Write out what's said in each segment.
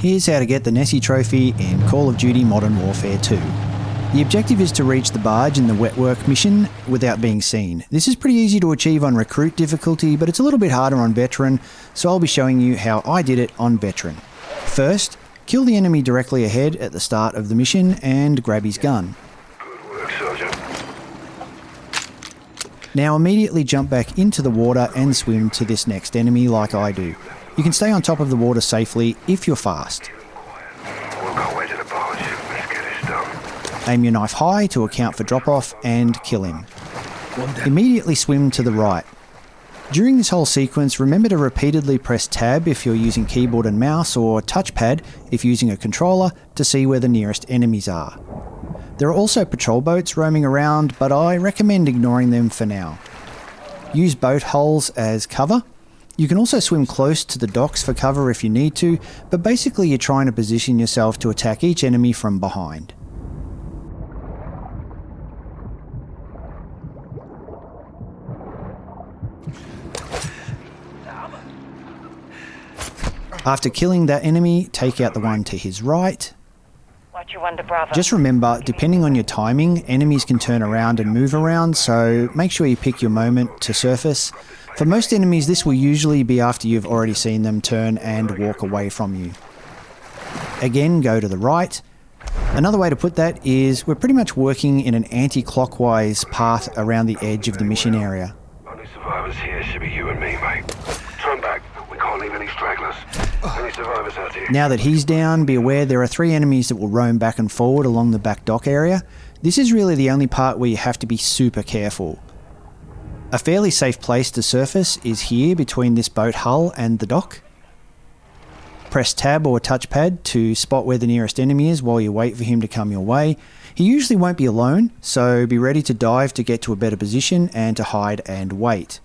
Here's how to get the Nessie Trophy in Call of Duty Modern Warfare 2. The objective is to reach the barge in the Wetwork mission without being seen. This is pretty easy to achieve on Recruit difficulty, but it's a little bit harder on Veteran, so I'll be showing you how I did it on Veteran. First, kill the enemy directly ahead at the start of the mission and grab his gun. Good work, Sergeant. Now immediately jump back into the water and swim to this next enemy like I do. You can stay on top of the water safely if you're fast. We'll go away to the barge. Let's get this done. Aim your knife high to account for drop-off and kill him. Immediately swim to the right. During this whole sequence, remember to repeatedly press tab if you're using keyboard and mouse, or touchpad if using a controller, to see where the nearest enemies are. There are also patrol boats roaming around, but I recommend ignoring them for now. Use boat hulls as cover. You can also swim close to the docks for cover if you need to, but basically you're trying to position yourself to attack each enemy from behind. After killing that enemy, take out the one to his right. What you wonder, Bravo? Just remember, depending on your timing, enemies can turn around and move around, so make sure you pick your moment to surface. For most enemies, this will usually be after you've already seen them turn and walk away from you. Again, go to the right. Another way to put that is we're pretty much working in an anti-clockwise path around the edge of the mission area. Only survivors here should be you and me, mate. Turn back. We can't leave any stragglers. Any survivors out here? Now that he's down, be aware there are 3 enemies that will roam back and forward along the back dock area. This is really the only part where you have to be super careful. A fairly safe place to surface is here between this boat hull and the dock. Press tab or touchpad to spot where the nearest enemy is while you wait for him to come your way. He usually won't be alone, so be ready to dive to get to a better position and to hide and wait.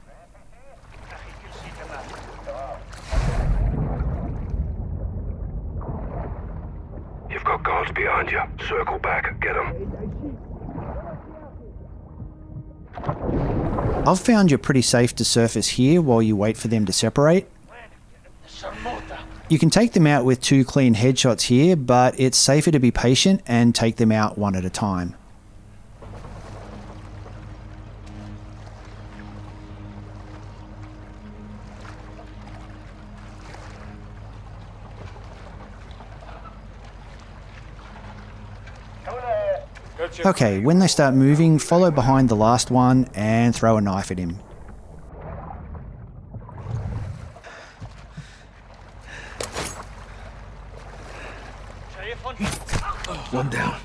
You've got guards behind you. Circle back. Get them. I've found you're pretty safe to surface here while you wait for them to separate. You can take them out with 2 clean headshots here, but it's safer to be patient and take them out one at a time. Okay, when they start moving, follow behind the last one and throw a knife at him. One down.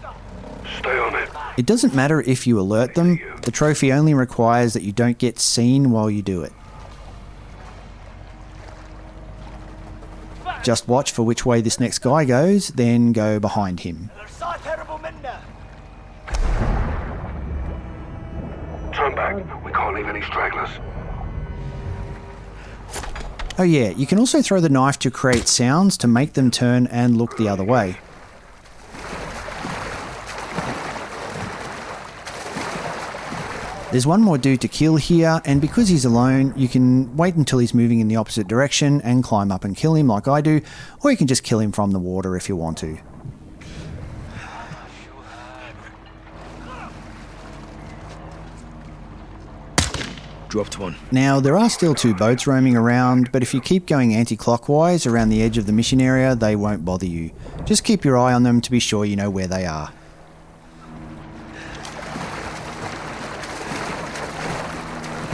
Stay on it. It doesn't matter if you alert them, the trophy only requires that you don't get seen while you do it. Just watch for which way this next guy goes, then go behind him. Turn back. We can't leave any stragglers. Oh yeah, you can also throw the knife to create sounds to make them turn and look the other way. There's one more dude to kill here, and because he's alone, you can wait until he's moving in the opposite direction and climb up and kill him like I do, or you can just kill him from the water if you want to. Dropped one. Now, there are still 2 boats roaming around, but if you keep going anti-clockwise around the edge of the mission area, they won't bother you. Just keep your eye on them to be sure you know where they are.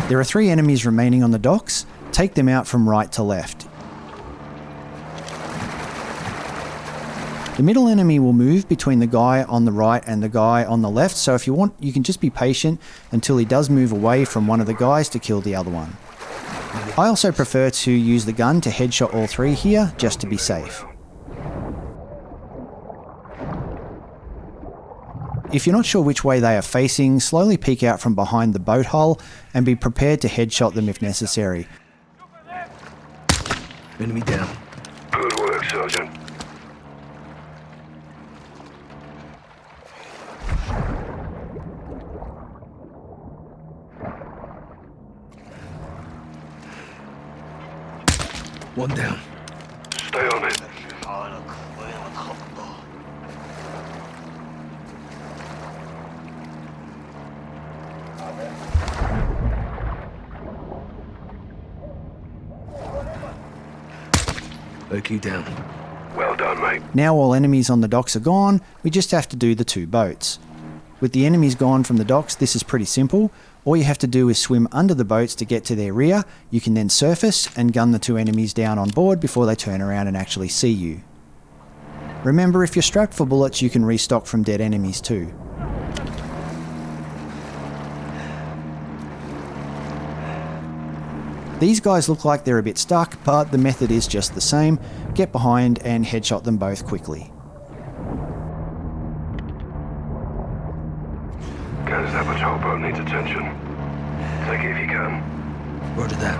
There are 3 enemies remaining on the docks. Take them out from right to left. The middle enemy will move between the guy on the right and the guy on the left, so if you want, you can just be patient until he does move away from one of the guys to kill the other one. I also prefer to use the gun to headshot all 3 here, just to be safe. If you're not sure which way they are facing, slowly peek out from behind the boat hull and be prepared to headshot them if necessary. Enemy down. Good work, Sergeant. One down. Stay on it. OQ down. Well done, mate. Now all enemies on the docks are gone, we just have to do the 2 boats. With the enemies gone from the docks, this is pretty simple. All you have to do is swim under the boats to get to their rear. You can then surface and gun the 2 enemies down on board before they turn around and actually see you. Remember, if you're strapped for bullets, you can restock from dead enemies too. These guys look like they're a bit stuck, but the method is just the same. Get behind and headshot them both quickly. Guys, that patrol boat needs attention. Take it if you can. Roger that.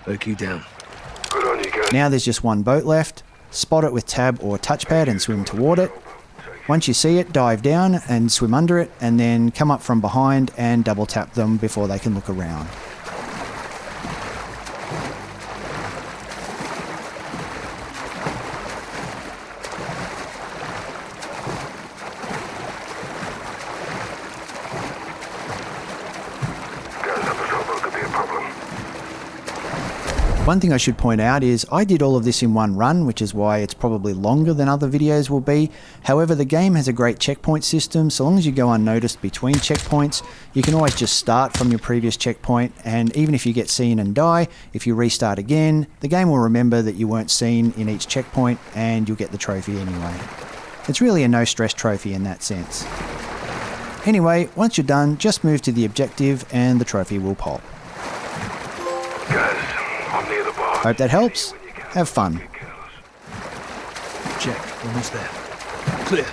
OQ down. Good on you, guys. Now there's just 1 boat left. Spot it with tab or touchpad and swim toward it. Once you see it, dive down and swim under it, and then come up from behind and double tap them before they can look around. Guys, that patrol boat could be a problem. One thing I should point out is I did all of this in 1 run, which is why it's probably longer than other videos will be. However, the game has a great checkpoint system. So long as you go unnoticed between checkpoints, you can always just start from your previous checkpoint, and even if you get seen and die, if you restart again, the game will remember that you weren't seen in each checkpoint and you'll get the trophy anyway. It's really a no stress trophy in that sense. Anyway, once you're done, just move to the objective and the trophy will pop. Guys, I'm near the bar. Hope that helps. Have fun. Check. Almost there. Clear.